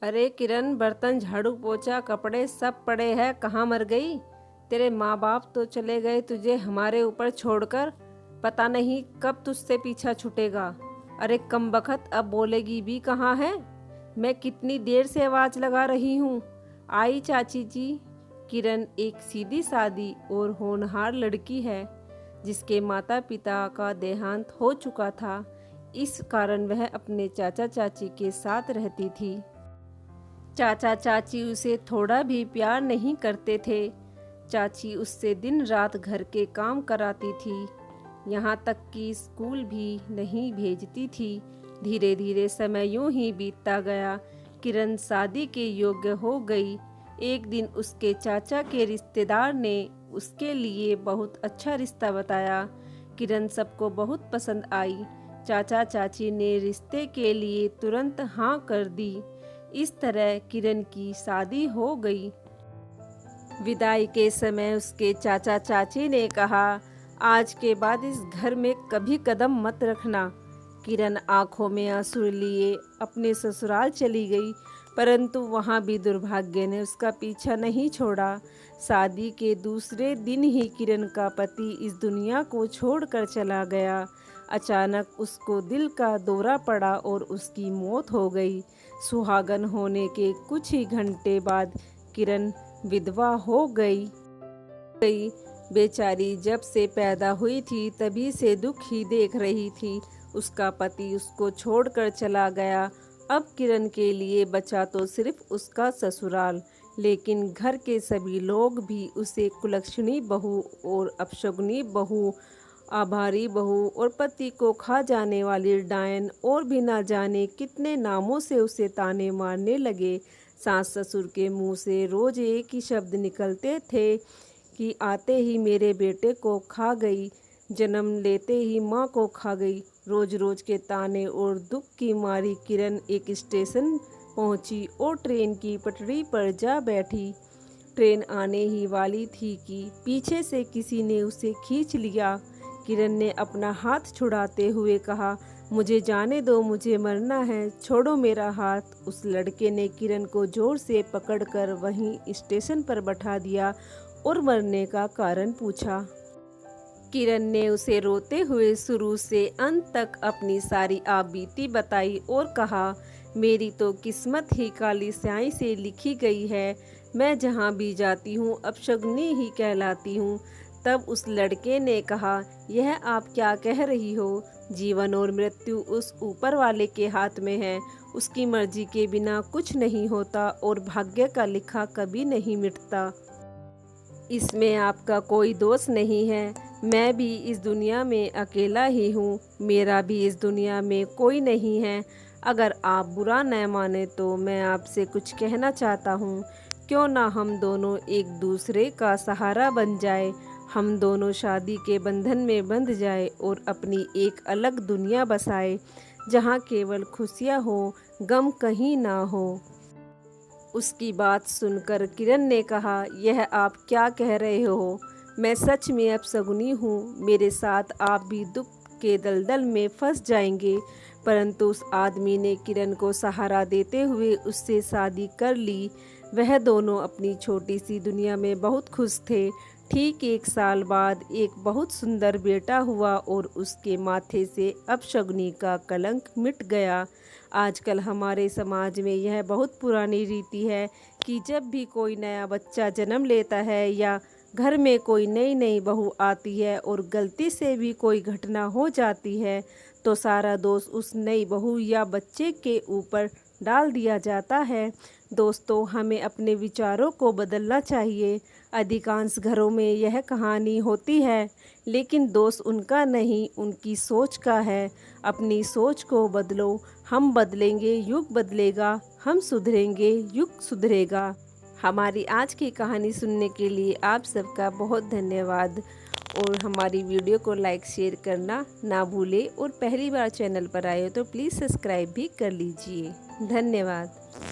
अरे किरण, बर्तन झाड़ू पोछा कपड़े सब पड़े हैं, कहाँ मर गई? तेरे माँ बाप तो चले गए तुझे हमारे ऊपर छोड़कर। पता नहीं कब तुझसे पीछा छूटेगा। अरे कमबख्त, अब बोलेगी भी कहाँ है? मैं कितनी देर से आवाज़ लगा रही हूँ। आई चाची जी। किरण एक सीधी सादी और होनहार लड़की है जिसके माता पिता का देहांत हो चुका था। इस कारण वह अपने चाचा चाची के साथ रहती थी। चाचा चाची उसे थोड़ा भी प्यार नहीं करते थे। चाची उससे दिन रात घर के काम कराती थी, यहाँ तक कि स्कूल भी नहीं भेजती थी। धीरे धीरे समय यूं ही बीतता गया। किरण शादी के योग्य हो गई। एक दिन उसके चाचा के रिश्तेदार ने उसके लिए बहुत अच्छा रिश्ता बताया। किरण सबको बहुत पसंद आई। चाचा चाची ने रिश्ते के लिए तुरंत हाँ कर दी। इस तरह किरण की शादी हो गई। विदाई के समय उसके चाचा चाची ने कहा, आज के बाद इस घर में कभी कदम मत रखना। किरण आंखों में आंसू लिए अपने ससुराल चली गई, परंतु वहां भी दुर्भाग्य ने उसका पीछा नहीं छोड़ा। शादी के दूसरे दिन ही किरण का पति इस दुनिया को छोड़कर चला गया। अचानक उसको दिल का दौरा पड़ा और उसकी मौत हो गई। सुहागन होने के कुछ ही घंटे बाद किरण विधवा हो गई। बेचारी जब से पैदा हुई थी तभी से दुख ही देख रही थी। उसका पति उसको छोड़कर चला गया। अब किरण के लिए बचा तो सिर्फ उसका ससुराल, लेकिन घर के सभी लोग भी उसे कुलक्षणी बहू और अपशगुनी बहू, आभारी बहू और पति को खा जाने वाली डायन और भी ना जाने कितने नामों से उसे ताने मारने लगे। सास ससुर के मुंह से रोज एक ही शब्द निकलते थे कि आते ही मेरे बेटे को खा गई, जन्म लेते ही माँ को खा गई। रोज रोज के ताने और दुख की मारी किरण एक स्टेशन पहुंची और ट्रेन की पटरी पर जा बैठी। ट्रेन आने ही वाली थी कि पीछे से किसी ने उसे खींच लिया। किरण ने अपना हाथ छुड़ाते हुए कहा, मुझे जाने दो, मुझे मरना है, छोड़ो मेरा हाथ। उस लड़के ने किरण को जोर से पकड़कर वहीं स्टेशन पर बैठा दिया और मरने का कारण पूछा। किरण ने उसे रोते हुए शुरू से अंत तक अपनी सारी आपबीती बताई और कहा, मेरी तो किस्मत ही काली स्याही से लिखी गई है। मैं जहाँ भी जाती हूँ अपशगुनी ही कहलाती हूँ। तब उस लड़के ने कहा, यह आप क्या कह रही हो? जीवन और मृत्यु उस ऊपर वाले के हाथ में है। उसकी मर्जी के बिना कुछ नहीं होता और भाग्य का लिखा कभी नहीं मिटता। इसमें आपका कोई दोष नहीं है। मैं भी इस दुनिया में अकेला ही हूँ, मेरा भी इस दुनिया में कोई नहीं है। अगर आप बुरा न माने तो मैं आपसे कुछ कहना चाहता हूँ। क्यों ना हम दोनों एक दूसरे का सहारा बन जाए। हम दोनों शादी के बंधन में बंध जाए और अपनी एक अलग दुनिया बसाए, जहाँ केवल खुशियाँ हो, गम कहीं ना हो। उसकी बात सुनकर किरण ने कहा, यह आप क्या कह रहे हो? मैं सच में अपशगुनी हूँ। मेरे साथ आप भी दुख के दलदल में फंस जाएंगे। परंतु उस आदमी ने किरण को सहारा देते हुए उससे शादी कर ली। वह दोनों अपनी छोटी सी दुनिया में बहुत खुश थे। ठीक 1 साल बाद एक बहुत सुंदर बेटा हुआ और उसके माथे से अपशगुनी का कलंक मिट गया। आजकल हमारे समाज में यह बहुत पुरानी रीति है कि जब भी कोई नया बच्चा जन्म लेता है या घर में कोई नई नई बहू आती है और गलती से भी कोई घटना हो जाती है तो सारा दोष उस नई बहू या बच्चे के ऊपर डाल दिया जाता है। दोस्तों, हमें अपने विचारों को बदलना चाहिए। अधिकांश घरों में यह कहानी होती है, लेकिन दोष उनका नहीं, उनकी सोच का है। अपनी सोच को बदलो। हम बदलेंगे, युग बदलेगा। हम सुधरेंगे, युग सुधरेगा। हमारी आज की कहानी सुनने के लिए आप सबका बहुत धन्यवाद और हमारी वीडियो को लाइक शेयर करना ना भूलें और पहली बार चैनल पर आए हो तो प्लीज़ सब्सक्राइब भी कर लीजिए। धन्यवाद।